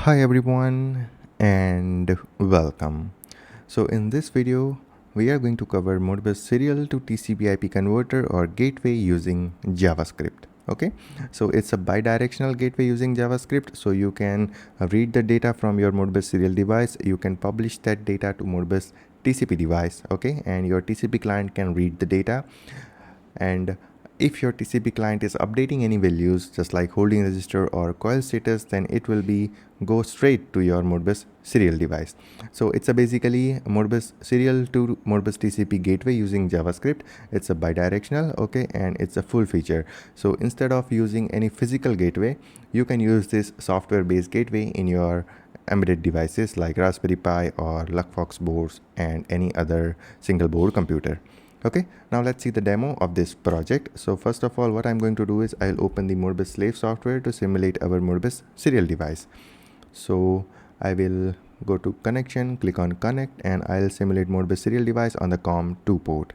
Hi everyone and welcome. So in this video we are going to cover Modbus serial to TCP/IP converter or gateway using JavaScript. Okay, so it's a bidirectional gateway using JavaScript, so you can read the data from your Modbus serial device, you can publish that data to Modbus TCP device, okay, and your TCP client can read the data. And if your TCP client is updating any values just like holding register or coil status, then it will be go straight to your Modbus serial device. So it's a basically Modbus serial to Modbus TCP gateway using JavaScript. It's a bidirectional, okay, and it's a full feature. So instead of using any physical gateway, you can use this software based gateway in your embedded devices like Raspberry Pi or Luckfox boards and any other single board computer. Okay, now let's see the demo of this project. So first of all, what I'm going to do is I'll open the Modbus slave software to simulate our Modbus serial device. So I will go to connection, click on connect, and I'll simulate Modbus serial device on the COM2 port.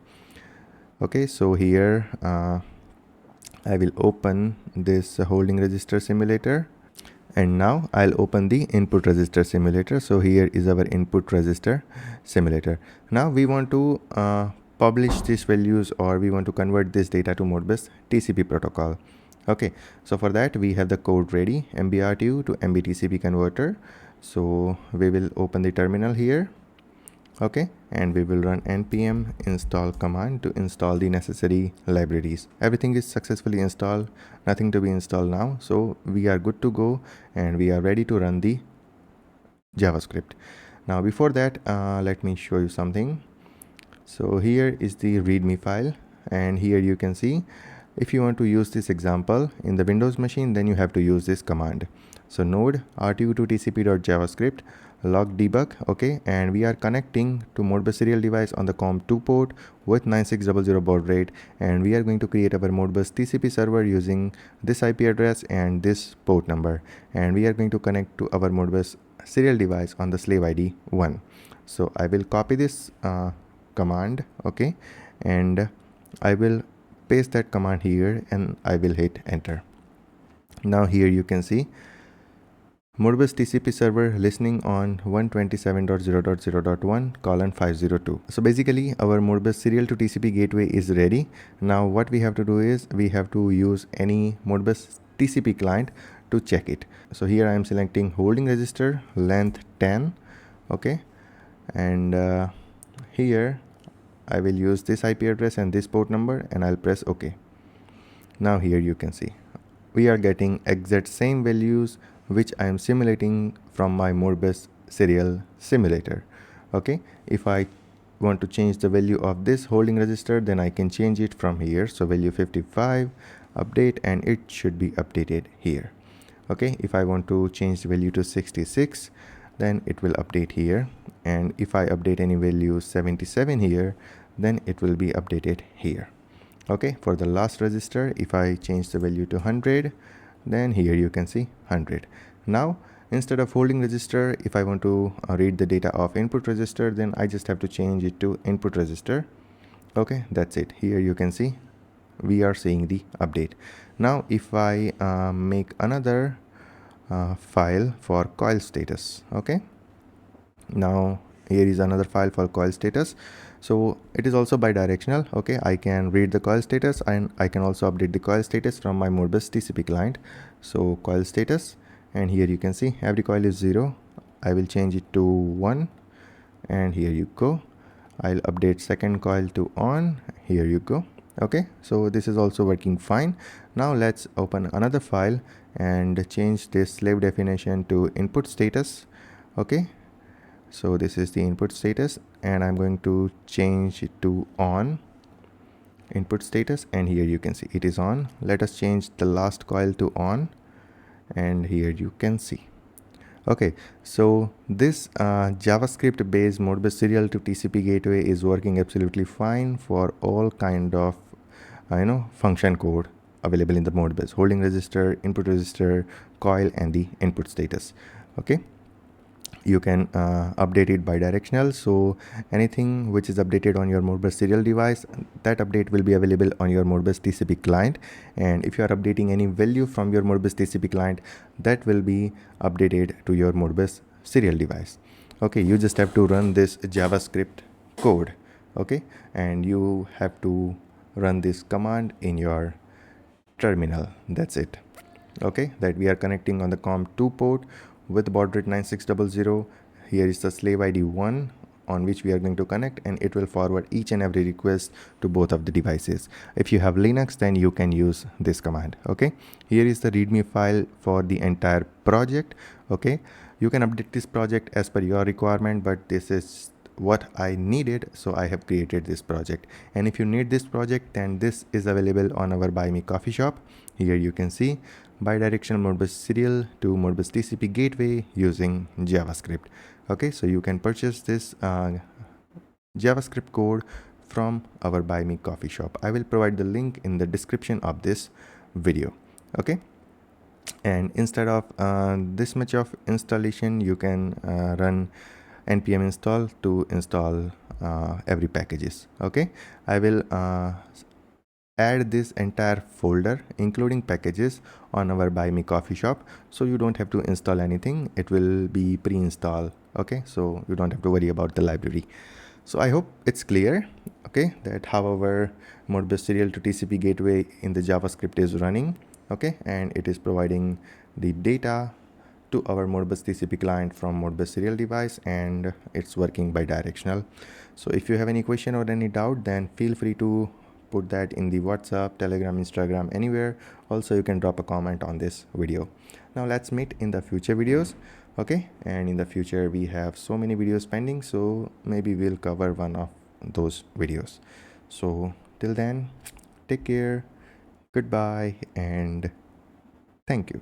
Okay, so here I will open this holding register simulator, and now I'll open the input register simulator. So here is our input register simulator. Now we want to publish these values, or we want to convert this data to Modbus TCP protocol. Okay, so for that we have the code ready, MBRTU to MBTCP converter. So we will open the terminal here. Okay, and we will run npm install command to install the necessary libraries. Everything is successfully installed, nothing to be installed now, so we are good to go and we are ready to run the JavaScript. Now before that, let me show you something. So here is the readme file, and here you can see if you want to use this example in the Windows machine, then you have to use this command. So node rtu to tcp.javascript log debug, okay, and we are connecting to Modbus serial device on the COM2 port with 9600 baud rate, and we are going to create our Modbus TCP server using this IP address and this port number, and we are going to connect to our Modbus serial device on the slave ID 1. So I will copy this command, okay, and I will paste that command here and I will hit enter. Now here you can see Modbus TCP server listening on 127.0.0.1:502. So basically our Modbus serial to TCP gateway is ready. Now what we have to do is we have to use any Modbus TCP client to check it. So here I am selecting holding register length 10, okay, and here I will use this IP address and this port number, and I'll press OK. Now here you can see we are getting exact same values which I am simulating from my Modbus serial simulator. Okay, if I want to change the value of this holding register, then I can change it from here. So value 55, update, and it should be updated here. Okay, if I want to change the value to 66, then it will update here, and if I update any value 77 here, then it will be updated here. Okay, for the last register, if I change the value to 100, then here you can see 100. Now instead of holding register, if I want to read the data of input register, then I just have to change it to input register. Okay, that's it. Here you can see we are seeing the update. Now if I make another file for coil status, okay, now here is another file for coil status. So it is also bidirectional, okay, I can read the coil status and I can also update the coil status from my Modbus TCP client. So coil status, and here you can see every coil is 0. I will change it to 1, and here you go. I'll update second coil to on, here you go. Okay, so this is also working fine. Now let's open another file and change this slave definition to input status. Okay, so this is the input status, and I'm going to change it to on input status, and here you can see it is on. Let us change the last coil to on, and here you can see. Okay, so this JavaScript based Modbus serial to TCP gateway is working absolutely fine for all kind of function code available in the Modbus: holding register, input register, coil, and the input status. Okay, you can update it bidirectional. So anything which is updated on your Modbus serial device, that update will be available on your Modbus TCP client. And if you are updating any value from your Modbus TCP client, that will be updated to your Modbus serial device. Okay, you just have to run this JavaScript code. Okay, and you have to run this command in your terminal. That's it. Okay, that we are connecting on the COM2 port with baud rate 9600. Here is the slave ID 1 on which we are going to connect, and it will forward each and every request to both of the devices. If you have Linux, then you can use this command. Okay, here is the readme file for the entire project. Okay, you can update this project as per your requirement, but this is what I needed, so I have created this project. And if you need this project, then this is available on our Buy Me Coffee shop. Here you can see bidirectional Modbus serial to Modbus TCP gateway using JavaScript. Okay, so you can purchase this JavaScript code from our Buy Me Coffee shop. I will provide the link in the description of this video. Okay, and instead of this much of installation, you can run npm install to install every packages. Okay, I will add this entire folder including packages on our Buy Me Coffee shop, so you don't have to install anything. It will be pre-installed. Okay, so you don't have to worry about the library. So I hope it's clear, okay, that however Modbus serial to TCP gateway in the JavaScript is running. Okay, and it is providing the data to our Modbus TCP client from Modbus serial device, and it's working bidirectional. So if you have any question or any doubt, then feel free to put that in the WhatsApp, Telegram, Instagram, anywhere. Also, you can drop a comment on this video. Now let's meet in the future videos. Okay, and in the future we have so many videos pending, so maybe we'll cover one of those videos. So till then, take care, goodbye, and thank you.